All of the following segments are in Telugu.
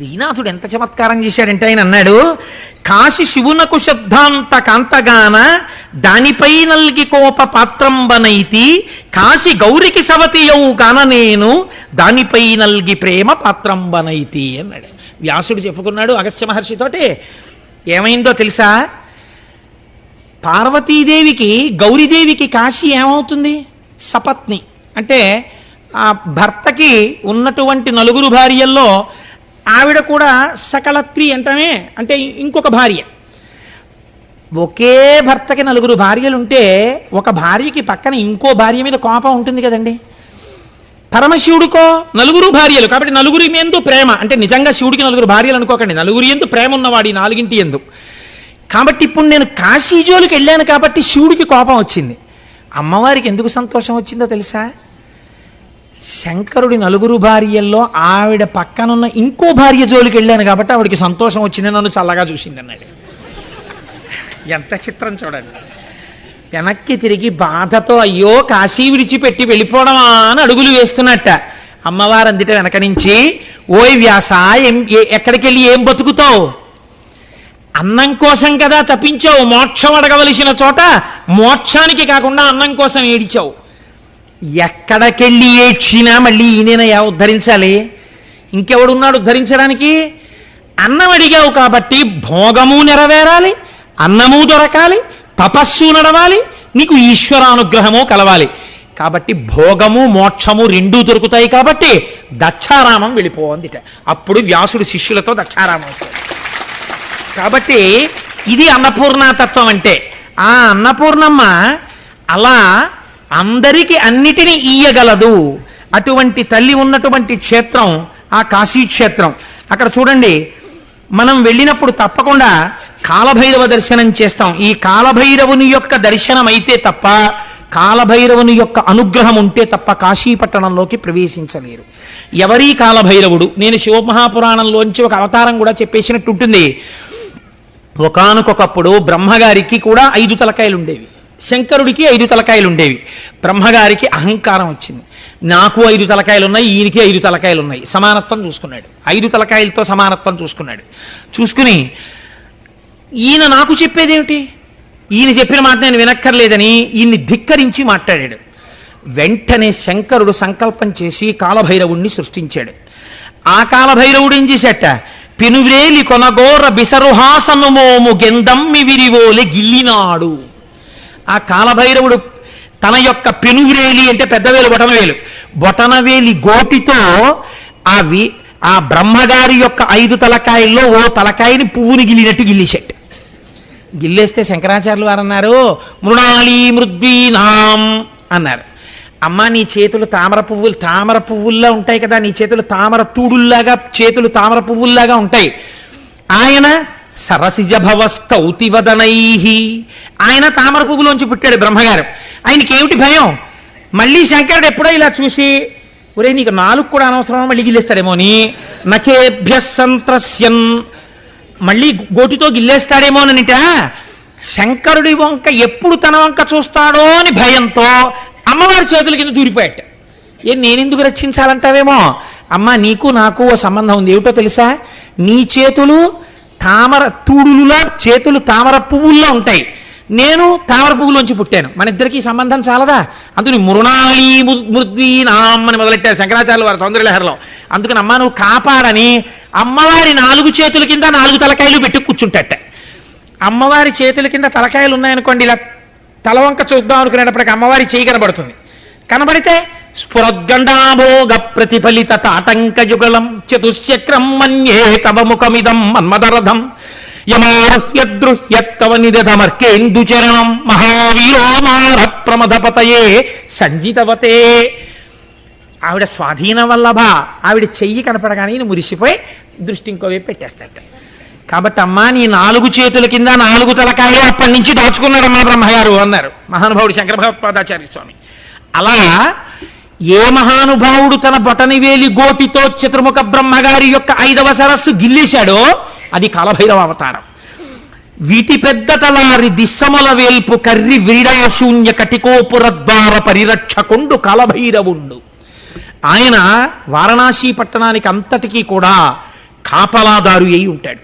శ్రీనాథుడు ఎంత చమత్కారం చేశాడంటే ఆయన అన్నాడు, కాశి శివునకు శుద్ధాంత కాంతగాన దానిపై నల్గి కోప పాత్రంబనైతి, కాశి గౌరికి సవతియవు కాన నేను దానిపై నల్గి ప్రేమ పాత్రంబనైతి అన్నాడు. వ్యాసుడు చెప్పుకున్నాడు అగస్త్య మహర్షితోటి. ఏమైందో తెలుసా? పార్వతీదేవికి గౌరీదేవికి కాశీ ఏమవుతుంది? సపత్ని. అంటే ఆ భర్తకి ఉన్నటువంటి నలుగురు భార్యల్లో ఆవిడ కూడా సకలత్రి అంటమే, అంటే ఇంకొక భార్య. ఒకే భర్తకి నలుగురు భార్యలుంటే ఒక భార్యకి పక్కన ఇంకో భార్య మీద కోపం ఉంటుంది కదండి. పరమశివుడికో నలుగురు భార్యలు కాబట్టి నలుగురి ఎందు ప్రేమ. అంటే నిజంగా శివుడికి నలుగురు భార్యలు అనుకోకండి, నలుగురి ఎందు ప్రేమ ఉన్నవాడు ఈ నాలుగింటి ఎందు. కాబట్టి ఇప్పుడు నేను కాశీజోలికి వెళ్ళాను కాబట్టి శివుడికి కోపం వచ్చింది. అమ్మవారికి ఎందుకు సంతోషం వచ్చిందో తెలుసా? శంకరుడి నలుగురు భార్యల్లో ఆవిడ పక్కనున్న ఇంకో భార్య జోలికి వెళ్ళాను కాబట్టి ఆవిడికి సంతోషం వచ్చింది, నన్ను చల్లగా చూసింది అన్నాడు. ఎంత చిత్రం చూడండి. వెనక్కి తిరిగి బాధతో అయ్యో కాశీ విడిచిపెట్టి వెళ్ళిపోవడమా అని అడుగులు వేస్తున్నట్ట. అమ్మవారు అందిట వెనక నుంచి, ఓయ్ వ్యాస, ఎక్కడికి వెళ్ళి ఏం బతుకుతావు? అన్నం కోసం కదా తప్పించావు, మోక్షం అడగవలసిన చోట మోక్షానికి కాకుండా అన్నం కోసం ఏడిచావు. ఎక్కడికెళ్ళి ఏడ్చినా మళ్ళీ ఈయనయా ఉద్ధరించాలి? ఇంకెవడున్నాడు ఉద్ధరించడానికి? అన్నం అడిగావు కాబట్టి భోగము నెరవేరాలి, అన్నము దొరకాలి, తపస్సు నడవాలి, నీకు ఈశ్వరానుగ్రహము కలవాలి. కాబట్టి భోగము మోక్షము రెండూ దొరుకుతాయి కాబట్టి దక్షారామం వెళ్ళిపోవందిట. అప్పుడు వ్యాసుడు శిష్యులతో దక్షారామం. కాబట్టి ఇది అన్నపూర్ణతత్వం అంటే. ఆ అన్నపూర్ణమ్మ అలా అందరికీ అన్నిటినీ ఇయ్యగలదు. అటువంటి తల్లి ఉన్నటువంటి క్షేత్రం ఆ కాశీక్షేత్రం. అక్కడ చూడండి, మనం వెళ్ళినప్పుడు తప్పకుండా కాలభైరవ దర్శనం చేస్తాం. ఈ కాలభైరవుని యొక్క దర్శనం అయితే తప్ప, కాలభైరవుని యొక్క అనుగ్రహం ఉంటే తప్ప కాశీపట్టణంలోకి ప్రవేశించలేరు. ఎవరీ కాలభైరవుడు? నేను శివమహాపురాణంలోంచి ఒక అవతారం కూడా చెప్పేసినట్టు ఉంటుంది. ఒకానొకప్పుడు బ్రహ్మగారికి కూడా 5 తలకాయలు ఉండేవి, శంకరుడికి 5 తలకాయలు ఉండేవి. బ్రహ్మగారికి అహంకారం వచ్చింది, నాకు 5 తలకాయలు ఉన్నాయి, ఈయనకి 5 తలకాయలు ఉన్నాయి. సమానత్వం చూసుకున్నాడు, 5 తలకాయలతో సమానత్వం చూసుకున్నాడు. చూసుకుని ఈయన నాకు చెప్పేదేమిటి, ఈయన చెప్పిన మాట నేను వినక్కర్లేదని ఈయన్ని ధిక్కరించి మాట్లాడాడు. వెంటనే శంకరుడు సంకల్పం చేసి కాలభైరవుణ్ణి సృష్టించాడు. ఆ కాలభైరవుడు ఏం చేశాట? పెనువ్రేలి కొనగోర బిసరుహాసను మోము గెందమ్మి విరివోలి గిల్లినాడు. ఆ కాలభైరవుడు తన యొక్క పెనువ్రేలి అంటే పెద్దవేలు బొటనవేలు, బొటనవేలి గోటితో ఆ బ్రహ్మగారి యొక్క 5 తలకాయల్లో ఓ తలకాయని పువ్వుని గిల్లినట్టు గిల్లేశాడు. గిల్లేస్తే శంకరాచార్యులు వారు అన్నారు, మృణాళీ మృద్వీనాం అన్నారు. అమ్మ నీ చేతులు తామర పువ్వుల్లా ఉంటాయి కదా, నీ చేతులు తామర తూడుల్లాగా, చేతులు తామర పువ్వుల్లాగా ఉంటాయి. ఆయన సరసిజ భవస్తౌతివదనై, ఆయన తామర పువ్వులోంచి పుట్టాడు బ్రహ్మగారు. ఆయనకి ఏమిటి భయం? మళ్ళీ శంకరుడు ఎప్పుడో ఇలా చూసి, ఒరే నీకు 4 కూడా అనవసరం, మళ్ళీ గిల్లేస్తాడేమో అని, నఖేభ్య సంత్రస్యన్, మళ్ళీ గోటితో గిల్లేస్తాడేమోననిట శంకరుడి వంక ఎప్పుడు తన వంక చూస్తాడో అని భయంతో అమ్మవారి చేతుల కింద దూరిపోయాట. నేనెందుకు రక్షించాలంటావేమో? అమ్మ నీకు నాకు ఓ సంబంధం ఉంది. ఏమిటో తెలుసా? నీ చేతులు తామర తూడులులా, చేతులు తామర పువ్వుల్లో ఉంటాయి, నేను తామర పువ్వులోంచి పుట్టాను, మన ఇద్దరికి సంబంధం చాలదా? అందుకని మృణాళీ మృద్వీనాం అని మొదలెట్టారు శంకరాచార్యులు వారి సౌందర్యలహరిలో. అందుకని అమ్మ నువ్వు కాపాడని అమ్మవారి 4 చేతుల కింద 4 తలకాయలు పెట్టి కూర్చుంటట. అమ్మవారి చేతుల కింద తలకాయలు ఉన్నాయనుకోండి, ఇలా తలవంక చూద్దాం అనుకునేటప్పటికి అమ్మవారి చేయి కనబడుతుంది. కనబడితే స్ఫురద్గండాభోగ ప్రతిఫలిత తాటంక యుగళం చతుశ్చక్రం మన్యే తవ ముఖమిదం మన్మదరథం యమారుహ్యద్రుహ్యత్కవనిదమర్కేందుచరణం మహావీరో మార ప్రమదపతయే సంజితవతే. ఆవిడ స్వాధీన వల్లభ, ఆవిడ చెయ్యి కనపడగానే ఈయన మురిసిపోయి దృష్టి ఇంకోవైపు పెట్టేస్తాట. కాబట్టి అమ్మా నీ 4 చేతుల కింద 4 తలకాయలు అప్పటి నుంచి దాచుకున్నాడమ్మా బ్రహ్మగారు అన్నారు మహానుభావుడు శంకర భగవత్పాదాచార్య స్వామి. అలా ఏ మహానుభావుడు తన బొటనివేలి గోటితో చతుర్ముఖ బ్రహ్మగారి యొక్క 5వ సరస్సు గిల్లేశాడో అది కాలభైరవ అవతారం. వీటి పెద్ద తలారి దిశమల వేల్పు కర్రి వీడాశూన్య కటికోపుర ద్వార పరిరక్షకుండు కాలభైరవుండు. ఆయన వారణాసి పట్టణానికి అంతటికీ కూడా కాపలాదారు అయి ఉంటాడు.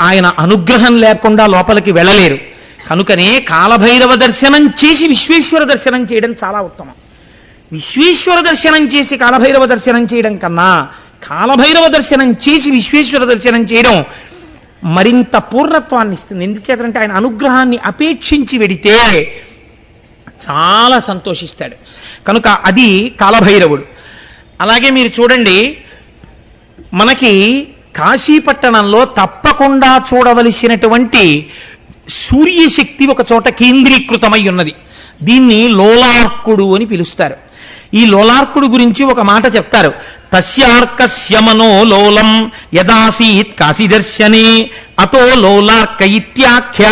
ఆయన అనుగ్రహం లేకుండా లోపలికి వెళ్ళలేరు. కనుకనే కాలభైరవ దర్శనం చేసి విశ్వేశ్వర దర్శనం చేయడం చాలా ఉత్తమం. విశ్వేశ్వర దర్శనం చేసి కాలభైరవ దర్శనం చేయడం కన్నా కాలభైరవ దర్శనం చేసి విశ్వేశ్వర దర్శనం చేయడం మరింత పూర్ణత్వాన్ని ఇస్తుంది. ఎందుచేతంటే ఆయన అనుగ్రహాన్ని అపేక్షించి వెడితే చాలా సంతోషిస్తాడు. కనుక అది కాలభైరవుడు. అలాగే మీరు చూడండి, మనకి కాశీపట్టణంలో తప్పకుండా చూడవలసినటువంటి సూర్యశక్తి ఒక చోట కేంద్రీకృతమై ఉన్నది. దీన్ని లోలార్కుడు అని పిలుస్తారు. ఈ లోలార్కుడు గురించి ఒక మాట చెప్తారు. తస్యార్కస్య మనో లోలం యదాసీత్ కాశీదర్శనే అతో లోలార్క ఇత్యాఖ్య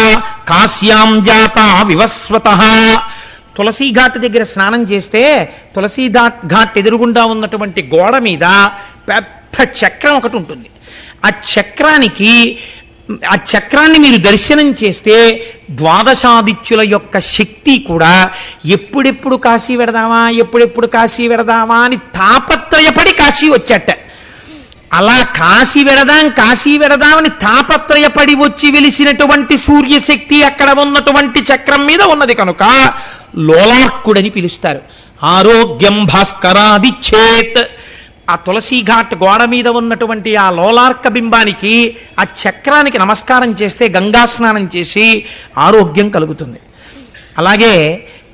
కాశ్యాం జాతా వివస్వతః. తులసీ ఘాట్ దగ్గర స్నానం చేస్తే తులసీ ఘాట్ ఎదురుగుండా ఉన్నటువంటి గోడ మీద పెద్ద చక్రం ఒకటి ఉంటుంది. ఆ చక్రాన్ని మీరు దర్శనం చేస్తే ద్వాదశాదిత్యుల యొక్క శక్తి కూడా ఎప్పుడెప్పుడు కాశీ వెడదామా అని తాపత్రయపడి కాశీ వచ్చాట. అలా కాశీ వెడదామని తాపత్రయపడి వచ్చి వెలిసినటువంటి సూర్యశక్తి అక్కడ ఉన్నటువంటి చక్రం మీద ఉన్నది కనుక లోలార్కుడని పిలుస్తారు. ఆరోగ్యం భాస్కరాదిచ్చేత్. ఆ తులసీ ఘాట్ గోడ మీద ఉన్నటువంటి ఆ లోలార్క బింబానికి ఆ చక్రానికి నమస్కారం చేస్తే గంగా స్నానం చేసి ఆరోగ్యం కలుగుతుంది. అలాగే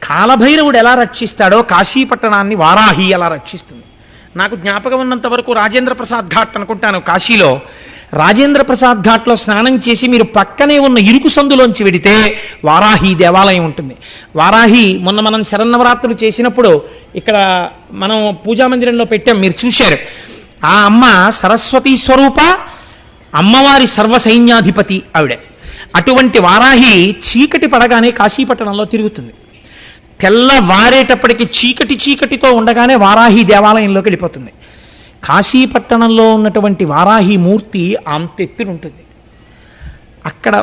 కాలభైరవుడు ఎలా రక్షిస్తాడో కాశీపట్టణాన్ని వారాహి ఎలా రక్షిస్తుంది. నాకు జ్ఞాపకం ఉన్నంత వరకు రాజేంద్ర ప్రసాద్ ఘాట్ అనుకుంటాను, కాశీలో రాజేంద్ర ప్రసాద్ ఘాట్లో స్నానం చేసి మీరు పక్కనే ఉన్న ఇరుకు సందులోంచి వెడితే వారాహి దేవాలయం ఉంటుంది. వారాహి మొన్న మనం శరన్నవరాత్రులు చేసినప్పుడు ఇక్కడ మనం పూజామందిరంలో పెట్టాం, మీరు చూశారు. ఆ అమ్మ సరస్వతీ స్వరూప, అమ్మవారి సర్వసైన్యాధిపతి ఆవిడ. అటువంటి వారాహి చీకటి పడగానే కాశీపట్టణంలో తిరుగుతుంది. తెల్లవారేటప్పటికి చీకటితో ఉండగానే వారాహి దేవాలయంలోకి వెళ్ళిపోతుంది. కాశీపట్టణంలో ఉన్నటువంటి వారాహి మూర్తి అంతెత్తునుంటుంది. అక్కడ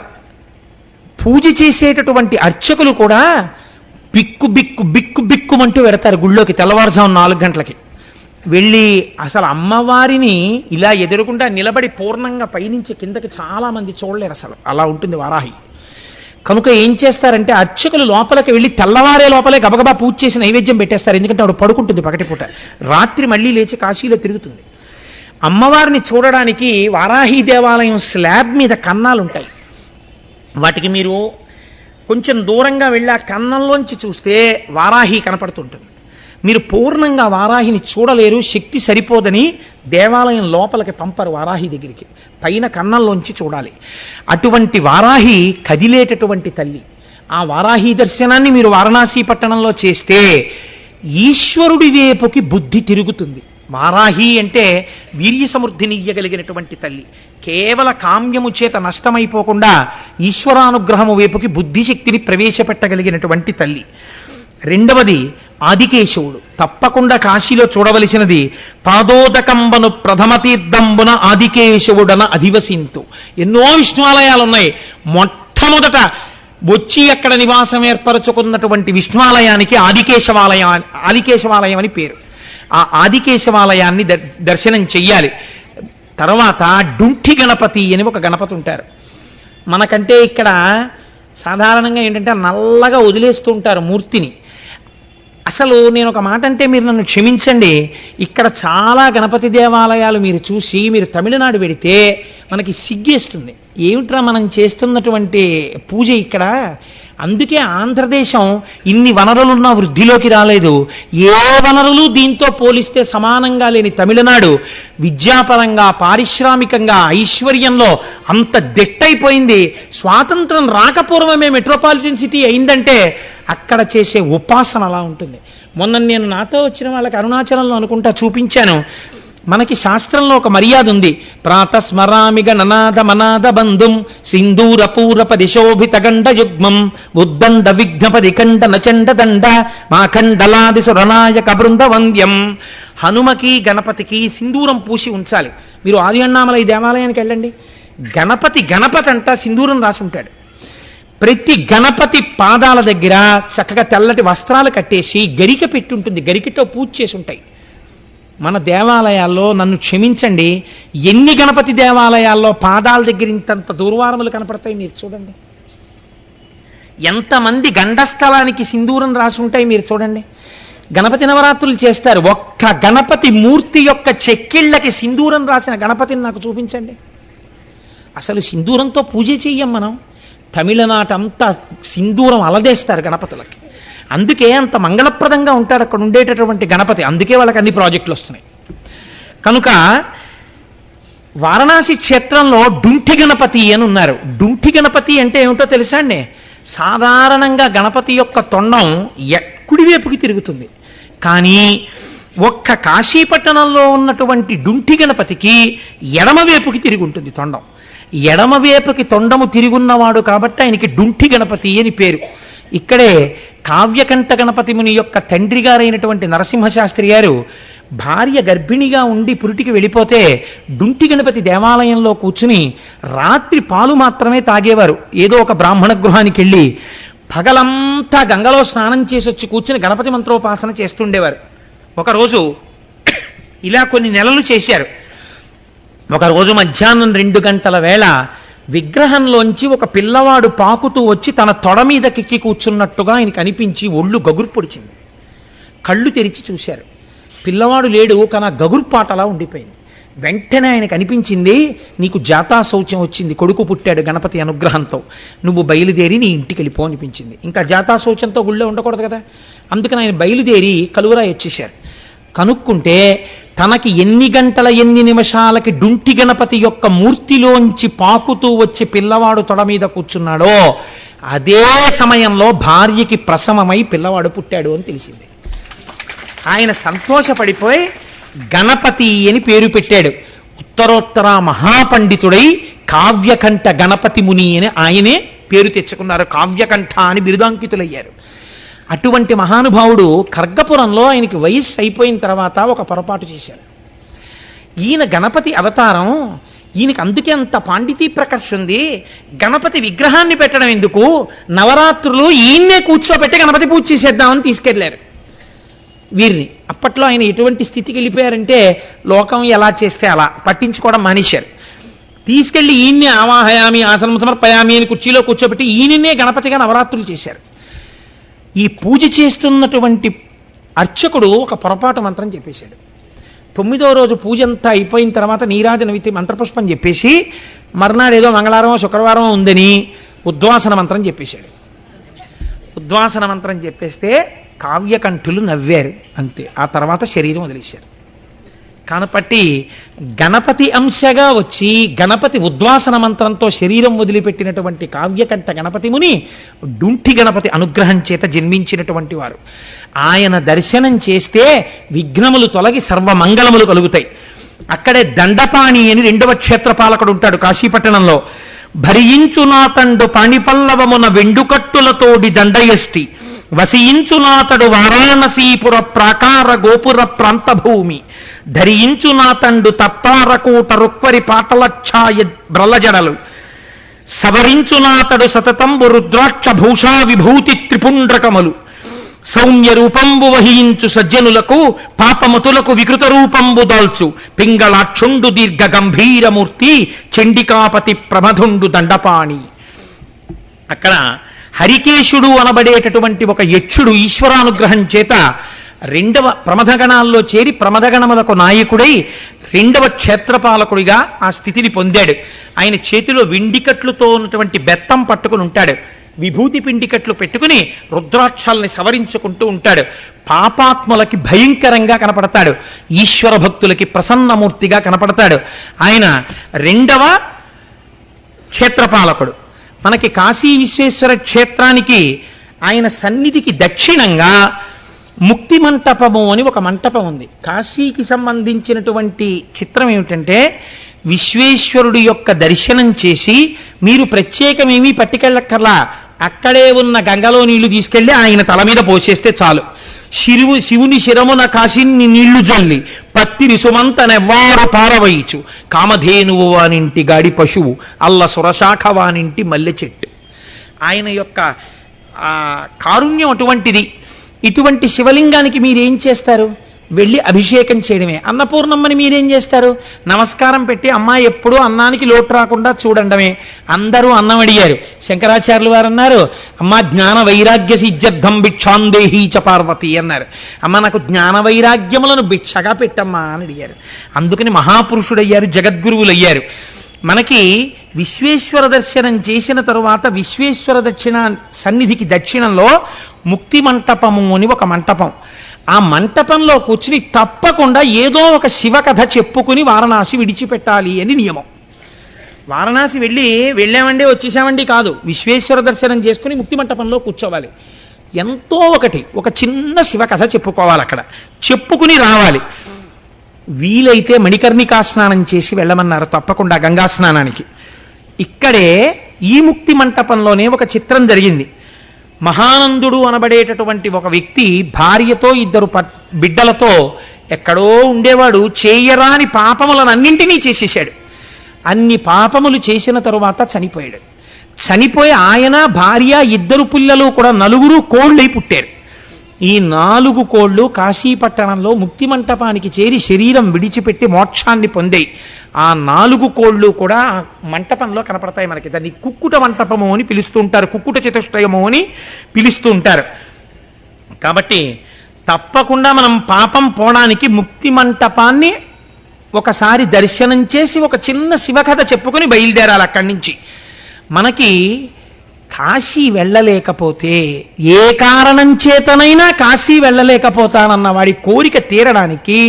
పూజ చేసేటటువంటి అర్చకులు కూడా బిక్కుమంటూ వెడతారు గుళ్ళోకి తెల్లవారుజాము 4 గంటలకి వెళ్ళి. అసలు అమ్మవారిని ఇలా ఎదురుకుండా నిలబడి పూర్ణంగా పైనుంచి కిందకి చాలామంది చూడలేరు, అసలు అలా ఉంటుంది వారాహి. కనుక ఏం చేస్తారంటే అర్చకులు లోపలికి వెళ్ళి తెల్లవారే లోపలే గబగబా పూజ చేసి నైవేద్యం పెట్టేస్తారు. ఎందుకంటే ఆవిడ పడుకుంటుంది పగటిపూట, రాత్రి మళ్ళీ లేచి కాశీలో తిరుగుతుంది. అమ్మవారిని చూడడానికి వారాహి దేవాలయం స్లాబ్ మీద కన్నాలు ఉంటాయి. వాటికి మీరు కొంచెం దూరంగా వెళ్ళి ఆ కన్నంలోంచి చూస్తే వారాహి కనపడుతుంటుంది. మీరు పూర్ణంగా వారాహిని చూడలేరు, శక్తి సరిపోదని దేవాలయం లోపలికి పంపరు వారాహి దగ్గరికి, పైన కన్నంలోంచి చూడాలి. అటువంటి వారాహి కదిలేటటువంటి తల్లి. ఆ వారాహి దర్శనాన్ని మీరు వారణాసి పట్టణంలో చేస్తే ఈశ్వరుడి వైపుకి బుద్ధి తిరుగుతుంది. వారాహి అంటే వీర్య సమృద్ధినియ్యగలిగినటువంటి తల్లి. కేవల కామ్యము చేత నష్టమైపోకుండా ఈశ్వరానుగ్రహము వైపుకి బుద్ధిశక్తిని ప్రవేశపెట్టగలిగినటువంటి తల్లి. రెండవది ఆదికేశవుడు. తప్పకుండా కాశీలో చూడవలసినది పాదోదకంబను ప్రథమ తీర్థంబున ఆదికేశవుడన అధివసింతు. ఎన్నో విష్ణువాలయాలు ఉన్నాయి. మొట్టమొదట వచ్చి అక్కడ నివాసం ఏర్పరచుకున్నటువంటి విష్ణువాలయానికి ఆదికేశవాలయం అని పేరు. ఆ ఆదికేశవాలయాన్ని దర్శనం చెయ్యాలి. తర్వాత డుంఠి గణపతి అని ఒక గణపతి ఉంటారు. మనకంటే ఇక్కడ సాధారణంగా ఏంటంటే నల్లగా వదిలేస్తూ ఉంటారు మూర్తిని. అసలు నేను ఒక మాట అంటే మీరు నన్ను క్షమించండి, ఇక్కడ చాలా గణపతి దేవాలయాలు మీరు చూసి మీరు తమిళనాడు వెడితే మనకి సిగ్గేస్తుంది. ఏమిట్రా మనం చేస్తున్నటువంటి పూజ ఇక్కడ. అందుకే ఆంధ్రదేశం ఇన్ని వనరులున్న వృద్ధిలోకి రాలేదు. ఏ వనరులు దీంతో పోలిస్తే సమానంగా లేని తమిళనాడు విద్యాపరంగా, పారిశ్రామికంగా, ఐశ్వర్యంలో అంత దిట్టయిపోయింది. స్వాతంత్రం రాకపూర్వమే మెట్రోపాలిటన్ సిటీ అయిందంటే అక్కడ చేసే ఉపాసన అలా ఉంటుంది. మొన్న నేను నాతో వచ్చిన వాళ్ళకి అరుణాచలంలో అనుకుంటా చూపించాను. మనకి శాస్త్రంలో ఒక మర్యాద ఉంది. ప్రాతస్మరామిగ ననాద మనాద బంధుం సింధూర పూరప దిశోభిత గండ యుగ్మం ఉద్దండ విఘ్నపది కండ నచండ దండ మాఖండలాది సురనాయక బృంద వంద్యం. హనుమకి గణపతికి సింధూరం పూసి ఉంచాలి. మీరు ఆది అన్నామలై దేవాలయానికి వెళ్ళండి, గణపతి అంట సింధూరం రాసి ఉంటాడు. ప్రతి గణపతి పాదాల దగ్గర చక్కగా తెల్లటి వస్త్రాలు కట్టేసి గరిక పెట్టి ఉంటుంది, గరికతో పూజ చేసి ఉంటాయి. మన దేవాలయాల్లో నన్ను క్షమించండి, ఎన్ని గణపతి దేవాలయాల్లో పాదాల దగ్గర ఇంతంత దుర్వారములు కనపడతాయి మీరు చూడండి. ఎంతమంది గండస్థలానికి సింధూరం రాసి ఉంటాయి మీరు చూడండి. గణపతి నవరాత్రులు చేస్తారు, ఒక్క గణపతి మూర్తి యొక్క చెక్కిళ్ళకి సింధూరం రాసిన గణపతిని నాకు చూపించండి. అసలు సింధూరంతో పూజ చెయ్యం మనం. తమిళనాటంతా సింధూరం అలదేస్తారు గణపతులకి. అందుకే అంత మంగళప్రదంగా ఉంటాడు అక్కడ ఉండేటటువంటి గణపతి. అందుకే వాళ్ళకి అన్ని ప్రాజెక్టులు వస్తున్నాయి. కనుక వారణాసి క్షేత్రంలో డుంఠి గణపతి అని ఉన్నారు. డుంఠి గణపతి అంటే ఏమిటో తెలుసా అండి? సాధారణంగా గణపతి యొక్క తొండం కుడివైపుకి తిరుగుతుంది, కానీ ఒక్క కాశీపట్టణంలో ఉన్నటువంటి డుంఠి గణపతికి ఎడమవైపుకి తిరిగి ఉంటుంది తొండం. ఎడమవైపుకి తొండము తిరుగున్నవాడు కాబట్టి ఆయనకి డుంఠి గణపతి అని పేరు. ఇక్కడే కావ్యకంఠ గణపతి ముని యొక్క తండ్రి గారైనటువంటి నరసింహశాస్త్రి గారు భార్య గర్భిణిగా ఉండి పురిటికి వెళ్ళిపోతే డుంఠి గణపతి దేవాలయంలో కూర్చుని రాత్రి పాలు మాత్రమే తాగేవారు. ఏదో ఒక బ్రాహ్మణ గృహానికి వెళ్ళి పగలంతా గంగలో స్నానం చేసి వచ్చి కూర్చుని గణపతి మంత్రోపాసన చేస్తుండేవారు. ఒకరోజు ఇలా కొన్ని నెలలు చేశారు. ఒకరోజు మధ్యాహ్నం 2 గంటల వేళ విగ్రహంలోంచి ఒక పిల్లవాడు పాకుతూ వచ్చి తన తొడ మీదకెక్కి కూర్చున్నట్టుగా ఆయనకు అనిపించి ఒళ్ళు గగురు పొడిచింది. కళ్ళు తెరిచి చూశారు, పిల్లవాడు లేడు, కానీ గగుర్పాటలా ఉండిపోయింది. వెంటనే ఆయనకు అనిపించింది, నీకు జాతా శౌచం వచ్చింది, కొడుకు పుట్టాడు గణపతి అనుగ్రహంతో, నువ్వు బయలుదేరి నీ ఇంటికి వెళ్ళిపో అనిపించింది. ఇంకా జాతా శౌచంతో గుళ్ళో ఉండకూడదు కదా, అందుకని ఆయన బయలుదేరి కలువరాయి వచ్చేశారు. కనుక్కుంటే తనకి ఎన్ని గంటల ఎన్ని నిమిషాలకి డుంఠి గణపతి యొక్క మూర్తిలోంచి పాకుతూ వచ్చి పిల్లవాడు తొడ మీద కూర్చున్నాడో అదే సమయంలో భార్యకి ప్రసవమై పిల్లవాడు పుట్టాడు అని తెలిసింది. ఆయన సంతోషపడిపోయి గణపతి అని పేరు పెట్టాడు. ఉత్తరోత్తర మహాపండితుడై కావ్యకంఠ గణపతి ముని అని ఆయనే పేరు తెచ్చుకున్నారు. కావ్యకంఠ అని బిరుదాంకితులయ్యారు. అటువంటి మహానుభావుడు ఖర్గపురంలో ఆయనకి వయస్సు అయిపోయిన తర్వాత ఒక పొరపాటు చేశాడు. ఈయన గణపతి అవతారం, ఈయనకి అందుకే అంత పాండితీ ప్రకర్ష ఉంది. గణపతి విగ్రహాన్ని పెట్టడం ఎందుకు, నవరాత్రులు ఈయన్నే కూర్చోబెట్టి గణపతి పూజ చేసేద్దామని తీసుకెళ్లారు వీరిని. అప్పట్లో ఆయన ఎటువంటి స్థితికి వెళ్ళిపోయారంటే లోకం ఎలా చేస్తే అలా పట్టించుకోవడం మానేశారు. తీసుకెళ్లి ఈయన్నే ఆవాహయామి ఆసనం సమర్పయామి అని కుర్చీలో కూర్చోబెట్టి ఈయననే గణపతిగా నవరాత్రులు చేశారు. ఈ పూజ చేస్తున్నటువంటి అర్చకుడు ఒక పొరపాటు మంత్రం చెప్పేశాడు. 9వ రోజు పూజ అంతా అయిపోయిన తర్వాత నీరాజనవితి మంత్రపుష్పం చెప్పేసి మర్నాడు ఏదో మంగళవారమో శుక్రవారమో ఉందని ఉద్వాసన మంత్రం చెప్పేశాడు. ఉద్వాసన మంత్రం చెప్పేస్తే కావ్యకంఠులు నవ్వారు అంతే. ఆ తర్వాత శరీరం వదిలేశారు. కనపట్టి గణపతి అంశగా వచ్చి గణపతి ఉద్వాసన మంత్రంతో శరీరం వదిలిపెట్టినటువంటి కావ్యకంఠ గణపతి ముని డుంఠి గణపతి అనుగ్రహం చేత జన్మించినటువంటి వారు. ఆయన దర్శనం చేస్తే విఘ్నములు తొలగి సర్వమంగళములు కలుగుతాయి. అక్కడే దండపాణి అని 2వ క్షేత్రపాలకుడు ఉంటాడు కాశీపట్టణంలో. భరించునాతండు పాణిపల్లవమున వెండుకట్టులతోడి దండయష్టి వసించునాతడు వారాణసీపుర ప్రాకార గోపుర ప్రాంతభూమి ధరించునాతండు తత్తారకూట రుక్వరి పాటలఛాయ బ్రలజడలు సవరించునాతడు సతతంబు రుద్రాక్ష భూషా విభూతి త్రిపుండ్రకములు సౌమ్య రూపంబు వహించు సజ్జనులకు పాపమతులకు వికృత రూపంబు దాల్చు పింగళాక్షుండు దీర్ఘ గంభీరమూర్తి చండికాపతి ప్రమధుండు దండపాణి. అక్కడ హరికేశుడు అనబడేటటువంటి ఒక యక్షుడు ఈశ్వరానుగ్రహం చేత 2వ ప్రమథగణాల్లో చేరి ప్రమథగణములకు నాయకుడై 2వ క్షేత్రపాలకుడిగా ఆ స్థితిని పొందాడు. ఆయన చేతిలో వెండికట్లుతో ఉన్నటువంటి బెత్తం పట్టుకుని ఉంటాడు. విభూతి పిండికట్లు పెట్టుకుని రుద్రాక్షల్ని సవరించుకుంటూ ఉంటాడు. పాపాత్ములకి భయంకరంగా కనపడతాడు, ఈశ్వర భక్తులకి ప్రసన్నమూర్తిగా కనపడతాడు. ఆయన 2వ క్షేత్రపాలకుడు. మనకి కాశీ విశ్వేశ్వర క్షేత్రానికి ఆయన సన్నిధికి దక్షిణంగా ముక్తి మంటపము అని ఒక మంటపం ఉంది. కాశీకి సంబంధించినటువంటి చిత్రం ఏమిటంటే విశ్వేశ్వరుడి యొక్క దర్శనం చేసి మీరు ప్రత్యేకమేమీ పట్టుకెళ్ళక్కర్లా, అక్కడే ఉన్న గంగలో నీళ్లు తీసుకెళ్లి ఆయన తల మీద పోసేస్తే చాలు. శివుని శిరమున కాశీని నీళ్లు జల్లి పత్తిరి సుమంత నెవ్వారు పారవయిచు కామధేనువు వానింటి గాడి పశువు అల్ల సురశాఖ వానింటి మల్లె చెట్టు. ఆయన యొక్క కారుణ్యం అటువంటిది. ఇటువంటి శివలింగానికి మీరేం చేస్తారు? వెళ్ళి అభిషేకం చేయడమే. అన్నపూర్ణమ్మని మీరేం చేస్తారు? నమస్కారం పెట్టి అమ్మ ఎప్పుడూ అన్నానికి లోటు రాకుండా చూడండమే. అందరూ అన్నం అడిగారు. శంకరాచార్యులు వారు అన్నారు, అమ్మ జ్ఞాన వైరాగ్య సిద్ధ్యర్థం భిక్షాందేహీ చ పార్వతి అన్నారు. అమ్మ నాకు జ్ఞాన వైరాగ్యములను భిక్షగా పెట్టమ్మా అని అడిగారు. అందుకని మహాపురుషుడయ్యారు, జగద్గురువులయ్యారు. మనకి విశ్వేశ్వర దర్శనం చేసిన తరువాత విశ్వేశ్వర దక్షిణ సన్నిధికి దక్షిణంలో ముక్తి మంటపము అని ఒక మంటపం. ఆ మంటపంలో కూర్చుని తప్పకుండా ఏదో ఒక శివకథ చెప్పుకుని వారణాసి విడిచిపెట్టాలి అని నియమం. వారణాసి వెళ్ళామండి వచ్చేసామండి కాదు, విశ్వేశ్వర దర్శనం చేసుకుని ముక్తి మంటపంలో కూర్చోవాలి. ఎంతో ఒక చిన్న శివకథ చెప్పుకోవాలి, అక్కడ చెప్పుకుని రావాలి. వీలైతే మణికర్ణికా స్నానం చేసి వెళ్ళమన్నారు తప్పకుండా గంగా స్నానానికి. ఇక్కడే ఈ ముక్తి మంటపంలోనే ఒక చిత్రం జరిగింది. మహానందుడు అనబడేటటువంటి ఒక వ్యక్తి భార్యతో 2 బిడ్డలతో ఎక్కడో ఉండేవాడు. చేయరాని పాపములను అన్నింటినీ చేసేసాడు. అన్ని పాపములు చేసిన తరువాత చనిపోయాడు. చనిపోయి ఆయన భార్య 2 పిల్లలు కూడా 4 కోళ్ళై పుట్టారు. ఈ 4 కోళ్ళు కాశీపట్టణంలో ముక్తి మంటపానికి చేరి శరీరం విడిచిపెట్టి మోక్షాన్ని పొందాయి. ఆ 4 కోళ్ళు కూడా మంటపంలో కనపడతాయి మనకి. దాన్ని కుక్కుట మంటపము అని పిలుస్తూ ఉంటారు, కుక్కుట చతుష్టయము అని పిలుస్తూ ఉంటారు. కాబట్టి తప్పకుండా మనం పాపం పోవడానికి ముక్తి మంటపాన్ని ఒకసారి దర్శనం చేసి ఒక చిన్న శివకథ చెప్పుకొని బయలుదేరాలి అక్కడి నుంచి. మనకి కాశీ వెళ్ళలేకపోతే, ఏ కారణం చేతనైనా కాశీ వెళ్ళలేకపోతానన్న వాడి కోరిక తీరడానికి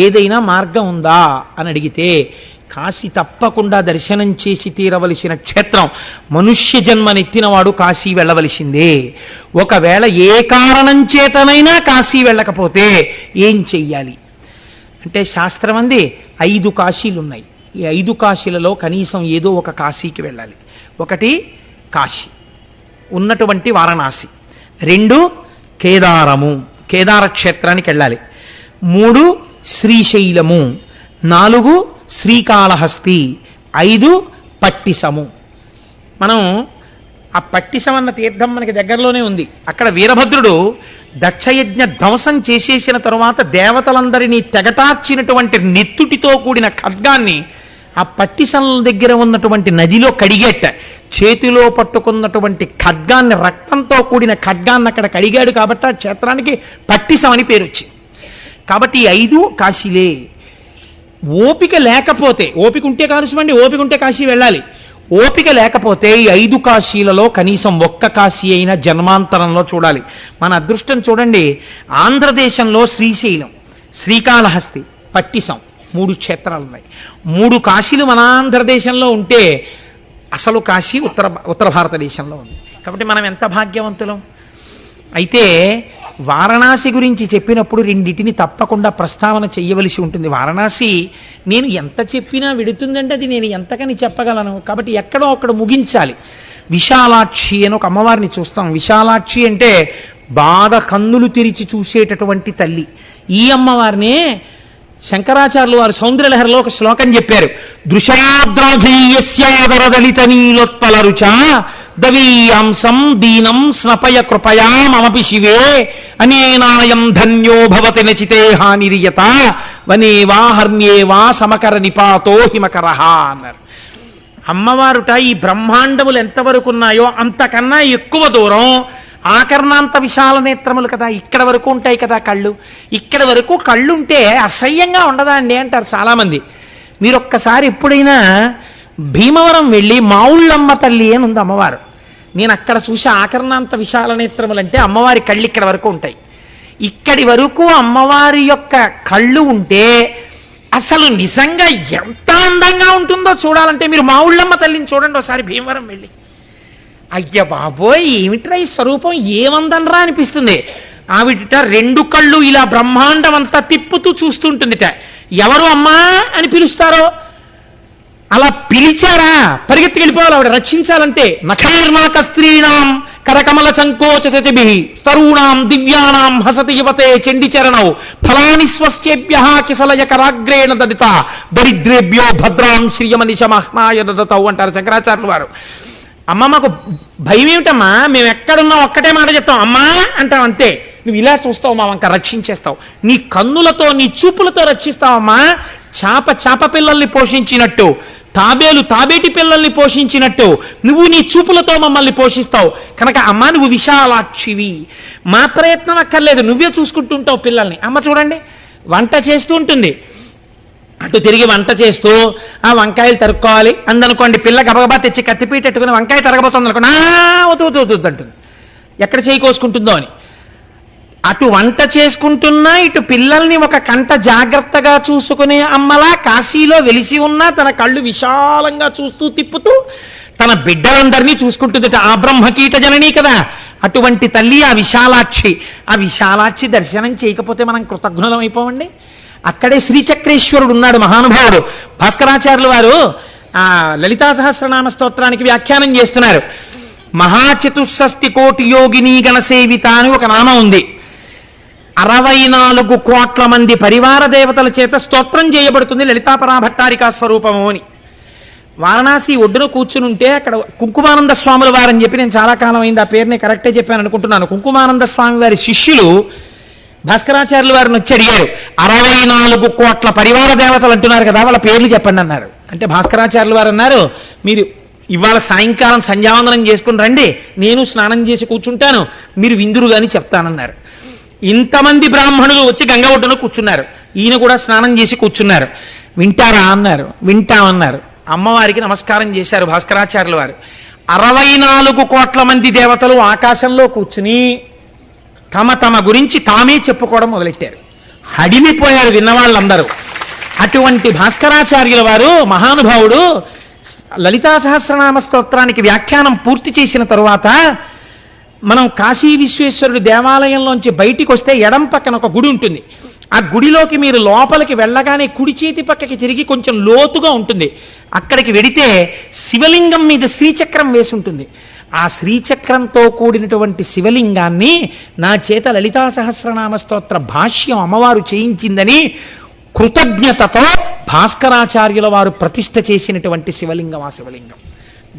ఏదైనా మార్గం ఉందా అని అడిగితే, కాశీ తప్పకుండా దర్శనం చేసి తీరవలసిన క్షేత్రం. మనుష్య జన్మనెత్తినవాడు కాశీ వెళ్ళవలసిందే. ఒకవేళ ఏ కారణం చేతనైనా కాశీ వెళ్ళకపోతే ఏం చెయ్యాలి అంటే, శాస్త్రం అంది 5 కాశీలు ఉన్నాయి. ఈ 5 కాశీలలో కనీసం ఏదో ఒక కాశీకి వెళ్ళాలి. 1 కాశీ ఉన్నటువంటి వారణాసి, 2 కేదారము, కేదార క్షేత్రానికి వెళ్ళాలి, 3 శ్రీశైలము, 4 శ్రీకాళహస్తి, 5 పట్టిసము. మనం ఆ పట్టిసం అన్న తీర్థం మనకి దగ్గరలోనే ఉంది. అక్కడ వీరభద్రుడు దక్షయజ్ఞ ధ్వంసం చేసేసిన తరువాత దేవతలందరినీ తెగటార్చినటువంటి నెత్తుటితో కూడిన ఖడ్గాన్ని ఆ పట్టిసం దగ్గర ఉన్నటువంటి నదిలో కడిగేట. చేతిలో పట్టుకున్నటువంటి ఖడ్గాన్ని, రక్తంతో కూడిన ఖడ్గాన్ని అక్కడ కడిగాడు కాబట్టి ఆ క్షేత్రానికి పట్టిసం అని పేరు వచ్చింది. కాబట్టి 5 కాశీలే. ఓపిక లేకపోతే, ఓపిక ఉంటే కాలుష్యమండి, ఓపిక ఉంటే కాశీ వెళ్ళాలి. ఓపిక లేకపోతే ఈ 5 కాశీలలో కనీసం 1 కాశీ అయినా జన్మాంతరంలో చూడాలి. మన అదృష్టం చూడండి, ఆంధ్రదేశంలో శ్రీశైలం, శ్రీకాళహస్తి, పట్టిసం 3 క్షేత్రాలు ఉన్నాయి. 3 కాశీలు మన ఆంధ్రదేశంలో ఉంటే అసలు కాశీ ఉత్తర భారతదేశంలో ఉంది. కాబట్టి మనం ఎంత భాగ్యవంతులం. అయితే వారణాసి గురించి చెప్పినప్పుడు 2 తప్పకుండా ప్రస్తావన చెయ్యవలసి ఉంటుంది. వారణాసి నేను ఎంత చెప్పినా విడుతుందంటే అది నేను ఎంతకని చెప్పగలను. కాబట్టి ఎక్కడో అక్కడ ముగించాలి. విశాలాక్షి అని ఒక అమ్మవారిని చూస్తాం. విశాలాక్షి అంటే బాగా కన్నులు తెరిచి చూసేటటువంటి తల్లి. ఈ అమ్మవారినే శంకరాచార్యులు వారు సౌందర్యలహరిలో ఒక శ్లోకం చెప్పారు. దృశాద్రాఘీయస్యాదరదలిత నీలోత్పల రుచ దవీయాంసం దీనం స్నపయ కృపయా మమపి శివే అనేనాయం ధన్యో భవతి నచితే హానిరియత వనేవా హర్మ్యేవా సమకర నిపాతో హిమకరహ అన్నారు. అమ్మవారుట ఈ బ్రహ్మాండములు ఎంతవరకు ఉన్నాయో అంతకన్నా ఎక్కువ దూరం ఆకర్ణాంత విశాల నేత్రములు కదా, ఇక్కడ వరకు ఉంటాయి కదా కళ్ళు. ఇక్కడ వరకు కళ్ళు ఉంటే అసహ్యంగా ఉండదా అండి అంటారు చాలామంది. మీరు ఒక్కసారి ఎప్పుడైనా భీమవరం వెళ్ళి మావుళ్ళమ్మ తల్లి అని ఉంది అమ్మవారు. నేను అక్కడ చూసి ఆకర్ణాంత విశాల నేత్రములు అంటే అమ్మవారి కళ్ళు ఇక్కడ వరకు ఉంటాయి. ఇక్కడి వరకు అమ్మవారి యొక్క కళ్ళు ఉంటే అసలు నిజంగా ఎంత అందంగా ఉంటుందో చూడాలంటే మీరు మావుళ్ళమ్మ తల్లిని చూడండి ఒకసారి భీమవరం వెళ్ళి. అయ్య బాబోయ్ ఏమిట్రా ఈ స్వరూపం, ఏమందనరా అనిపిస్తుంది. ఆవిడ 2 కళ్ళు ఇలా బ్రహ్మాండం అంతా తిప్పుతూ చూస్తుంటుందిట. ఎవరు అమ్మా అని పిలుస్తారో అలా పిలిచారా పరిగెత్తి వెళ్ళిపోవాలి ఆవిడ, రక్షించాలంటే. నఖైర్నాక స్త్రీణాం కరకమల సంకోచతిభి తరుణాం దివ్యానాం హసతి యువతే చండిచరణౌ ఫలాని స్వస్యేభ్యః కిసలయ కరాగ్రేణ దదిత దరిద్రేభ్యో భద్రాం శ్రియమనిశ మహ్నాయ దదతౌ అంటారు శంకరాచార్యులు వారు. అమ్మ మాకు భయం ఏమిటమ్మా, మేము ఎక్కడున్నాం ఒక్కటే మాట చెప్తాం, అమ్మా అంటాం అంతే. నువ్వు ఇలా చూస్తావు మా వంక రక్షించేస్తావు, నీ కన్నులతో నీ చూపులతో రక్షిస్తావమ్మా. చాప పిల్లల్ని పోషించినట్టు, తాబేలు తాబేటి పిల్లల్ని పోషించినట్టు నువ్వు నీ చూపులతో మమ్మల్ని పోషిస్తావు కనుక అమ్మ నువ్వు విశాలాక్షివి, మా ప్రయత్నం అక్కర్లేదు, నువ్వే చూసుకుంటుంటావు పిల్లల్ని. అమ్మ చూడండి వంట చేస్తూ ఉంటుంది, అటు తిరిగి వంట చేస్తూ ఆ వంకాయలు తరుక్కోవాలి అందనుకోండి, పిల్ల గబగబా తెచ్చి కత్తిపీటెట్టుకుని వంకాయ తరగబోతుంది అనుకోండి, వద్దు అంటుంది, ఎక్కడ చేయి కోసుకుంటుందో అని. అటు వంట చేసుకుంటున్నా ఇటు పిల్లల్ని ఒక కంట జాగ్రత్తగా చూసుకునే అమ్మలా కాశీలో వెలిసి ఉన్నా తన కళ్ళు విశాలంగా చూస్తూ తిప్పుతూ తన బిడ్డలందరినీ చూసుకుంటుంది. ఆ బ్రహ్మకీట జననీ కదా అటువంటి తల్లి ఆ విశాలాక్షి. ఆ విశాలాక్షి దర్శనం చేయకపోతే మనం కృతజ్ఞులం అయిపోవండి. అక్కడే శ్రీచక్రేశ్వరుడు ఉన్నాడు మహానుభావుడు. భాస్కరాచార్యులు వారు ఆ లలితా సహస్రనామ స్తోత్రానికి వ్యాఖ్యానం చేస్తున్నారు. మహాచతుషష్టి కోటి యోగిని గణసేవిత అని ఒక నామం ఉంది. 64 కోట్ల మంది పరివార దేవతల చేత స్తోత్రం చేయబడుతుంది లలితాపరా భట్టారికా స్వరూపము అని. వారణాసి ఒడ్డున కూర్చుని ఉంటే అక్కడ కుంకుమానంద స్వాముల వారని చెప్పి, నేను చాలా కాలం అయింది ఆ పేరుని కరెక్టే చెప్పాను అనుకుంటున్నాను, కుంకుమానంద స్వామి వారి శిష్యులు భాస్కరాచార్యుల వారిని వచ్చి అడిగారు, 64 కోట్ల పరివార దేవతలు అంటున్నారు కదా వాళ్ళ పేర్లు చెప్పండి అన్నారు. అంటే భాస్కరాచార్యుల వారు అన్నారు, మీరు ఇవాళ సాయంకాలం సంధ్యావందనం చేసుకుని రండి, నేను స్నానం చేసి కూర్చుంటాను, మీరు విందురు గాని చెప్తానన్నారు. ఇంతమంది బ్రాహ్మణులు వచ్చి గంగ ఒడ్డున కూర్చున్నారు, ఈయన కూడా స్నానం చేసి కూర్చున్నారు. వింటారా అన్నారు. వింటామన్నారు. అమ్మవారికి నమస్కారం చేశారు భాస్కరాచార్యుల వారు. 64 కోట్ల మంది దేవతలు ఆకాశంలో కూర్చుని తమ గురించి తామే చెప్పుకోవడం మొదలెట్టారు. హడిలిపోయారు విన్నవాళ్ళందరూ. అటువంటి భాస్కరాచార్యుల వారు మహానుభావుడు లలితా సహస్రనామ స్తోత్రానికి వ్యాఖ్యానం పూర్తి చేసిన తరువాత మనం కాశీ విశ్వేశ్వరుడు దేవాలయంలోంచి బయటికి వస్తే ఎడం పక్కన ఒక గుడి ఉంటుంది. ఆ గుడిలోకి మీరు లోపలికి వెళ్ళగానే కుడి చేతి పక్కకి తిరిగి కొంచెం లోతుగా ఉంటుంది. అక్కడికి వెడితే శివలింగం మీద శ్రీచక్రం వేసి ఉంటుంది. ఆ శ్రీచక్రంతో కూడినటువంటి శివలింగాన్ని నా చేత లలితా సహస్రనామ స్తోత్ర భాష్యం అమ్మవారు చేయించిందని కృతజ్ఞతతో భాస్కరాచార్యుల వారు ప్రతిష్ఠ చేసినటువంటి శివలింగం ఆ శివలింగం.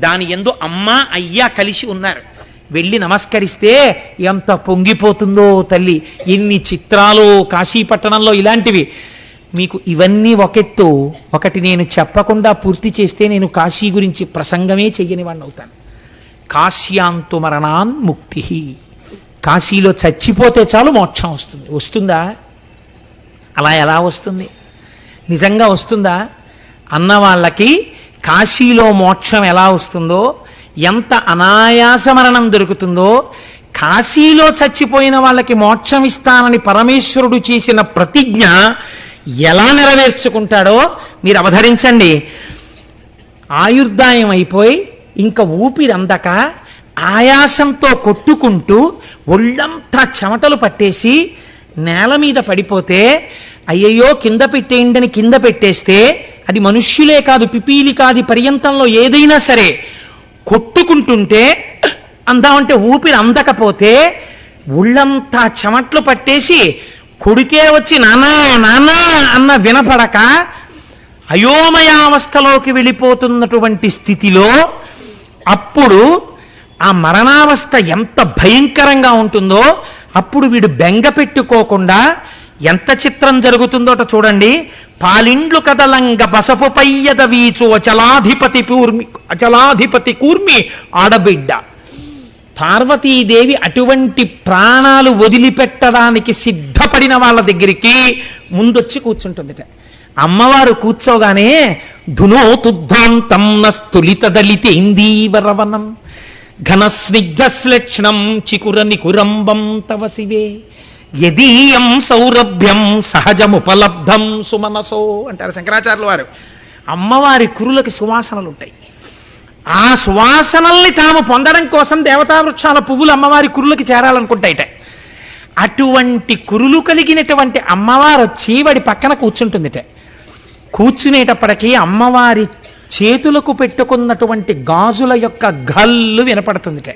దాని యందు అమ్మ అయ్యా కలిసి ఉన్నారు. వెళ్ళి నమస్కరిస్తే ఎంత పొంగిపోతుందో తల్లి. ఎన్ని చిత్రాలు కాశీపట్టణంలో ఇలాంటివి. మీకు ఇవన్నీ ఒకెత్తు, ఒకటి నేను చెప్పకుండా పూర్తి చేస్తే నేను కాశీ గురించి ప్రసంగమే చెయ్యని వాడిని అవుతాను. కాశ్యాంతు మరణాన్ ముక్తి. కాశీలో చచ్చిపోతే చాలు మోక్షం వస్తుంది. వస్తుందా? అలా ఎలా వస్తుంది? నిజంగా వస్తుందా? అన్న వాళ్ళకి కాశీలో మోక్షం ఎలా వస్తుందో, ఎంత అనాయాస మరణం దొరుకుతుందో, కాశీలో చచ్చిపోయిన వాళ్ళకి మోక్షం ఇస్తానని పరమేశ్వరుడు చేసిన ప్రతిజ్ఞ ఎలా నెరవేర్చుకుంటాడో మీరు అవధరించండి. ఆయుర్దాయం అయిపోయి ఇంకా ఊపిరందక ఆయాసంతో కొట్టుకుంటూ ఒళ్ళంతా చెమటలు పట్టేసి నేల మీద పడిపోతే అయ్యయ్యో కింద పెట్టేయండి కింద పెట్టేస్తే అది మనుష్యులే కాదు పిపీలి కాదు పర్యంతంలో ఏదైనా సరే కొట్టుకుంటుంటే అందామంటే ఊపిరి అందకపోతే ఒళ్ళంతా చెమట్లు పట్టేసి కొడుకే వచ్చి నానా నానా అన్న వినపడక అయోమయావస్థలోకి వెళ్ళిపోతున్నటువంటి స్థితిలో అప్పుడు ఆ మరణావస్థ ఎంత భయంకరంగా ఉంటుందో అప్పుడు వీడు బెంగ పెట్టుకోకుండా ఎంత చిత్రం జరుగుతుందోట చూడండి. పాలిండ్లు కదలంగ బసపు పయ్యద వీచు అచలాధిపతి కూర్మి ఆడబిడ్డ. పార్వతీదేవి అటువంటి ప్రాణాలు వదిలిపెట్టడానికి సిద్ధపడిన వాళ్ళ దగ్గరికి ముందొచ్చి కూర్చుంటుందిట. అమ్మవారు కూర్చోగానే ధునోతుద్ధాంతం నస్తులిత దళితేందీవరవనం ఘనస్నిగ్ధశ్లక్షణం చికుర నికురంబం తవ శివే యదీయం సౌరభ్యం సహజముపలబ్ధం సుమనసో అంటారు శంకరాచార్యుల వారు. అమ్మవారి కురులకి సువాసనలు ఉంటాయి. ఆ సువాసనల్ని తాము పొందడం కోసం దేవతా వృక్షాల పువ్వులు అమ్మవారి కురులకి చేరాలనుకుంటాయిట. అటువంటి కురులు కలిగినటువంటి అమ్మవారు వచ్చి వాడి పక్కన కూర్చుంటుందిట. కూర్చునేటప్పటికీ అమ్మవారి చేతులకు పెట్టుకున్నటువంటి గాజుల యొక్క గల్లు వినపడుతుందిట.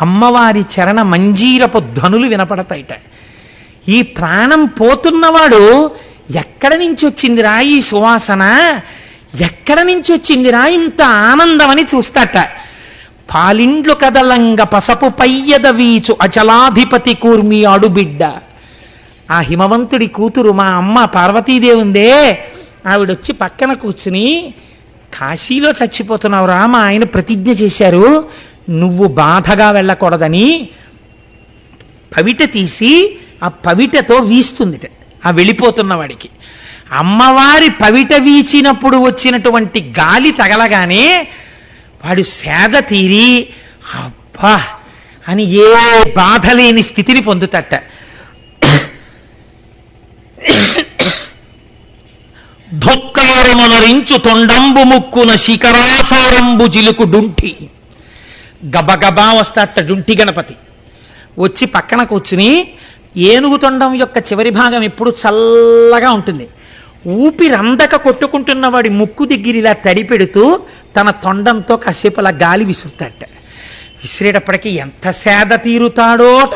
అమ్మవారి చరణ మంజీరపు ధ్వనులు వినపడతాయిట. ఈ ప్రాణం పోతున్నవాడు ఎక్కడి నుంచి వచ్చిందిరా ఈ సువాసన, ఎక్కడి నుంచి వచ్చిందిరా ఇంత ఆనందం అని చూస్తాట. పాలిండ్లు కదలంగ పసపు పయ్యద వీచు అచలాధిపతి కూర్మి ఆడుబిడ్డ. ఆ హిమవంతుడి కూతురు మా అమ్మ పార్వతీదేవి ఉందే, ఆవిడొచ్చి పక్కన కూర్చుని, కాశీలో చచ్చిపోతున్నావురా, మా ఆయన ప్రతిజ్ఞ చేశారు నువ్వు బాధగా వెళ్ళకూడదని, పవిట తీసి ఆ పవిటతో వీస్తుంది ఆ వెళ్ళిపోతున్న వాడికి. అమ్మవారి పవిట వీచినప్పుడు వచ్చినటువంటి గాలి తగలగానే వాడు సేద తీరి అబ్బా అని ఏ బాధ లేని స్థితిని పొందుతట. ధొక్కారమనరించు తొండంబు ముక్కున శిఖరాసారంబు జిలుకు డుంటి. గబగబా వస్తాట డుంటి గణపతి. వచ్చి పక్కన కూర్చుని, ఏనుగు తొండం యొక్క చివరి భాగం ఎప్పుడు చల్లగా ఉంటుంది, ఊపిరందక కొట్టుకుంటున్న వాడి ముక్కు దగ్గర ఇలా తడిపెడుతూ తన తొండంతో కాసేపు అలా గాలి విసురుతాట. విసిరేటప్పటికి ఎంత సేద తీరుతాడోట.